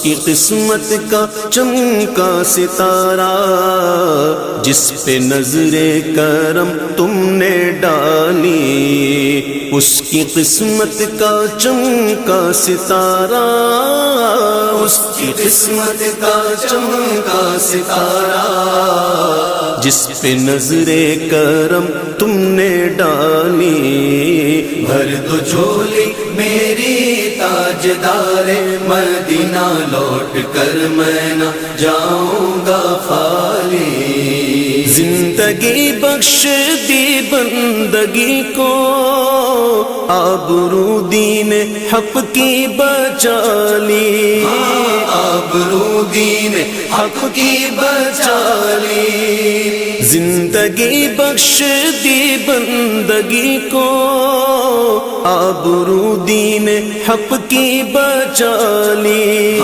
کی قسمت کا چمکا ستارہ، جس پہ نظر کرم تم نے ڈالی، اس کی قسمت کا چمکا ستارہ، اس کی قسمت کا چمکا ستارہ، جس پہ نظر کرم تم نے ڈالی۔ بھر دو جھولی میری تاجدار مدینہ، لوٹ کر میں نہ جاؤں گا خالی۔ زندگی بخش دی بندگی کو، آبرو دین حق کی بچا لی، آبرو دین حق کی بچا لی۔ زندگی بخش دی بندگی کو، آبرو دین حق کی بچا لی۔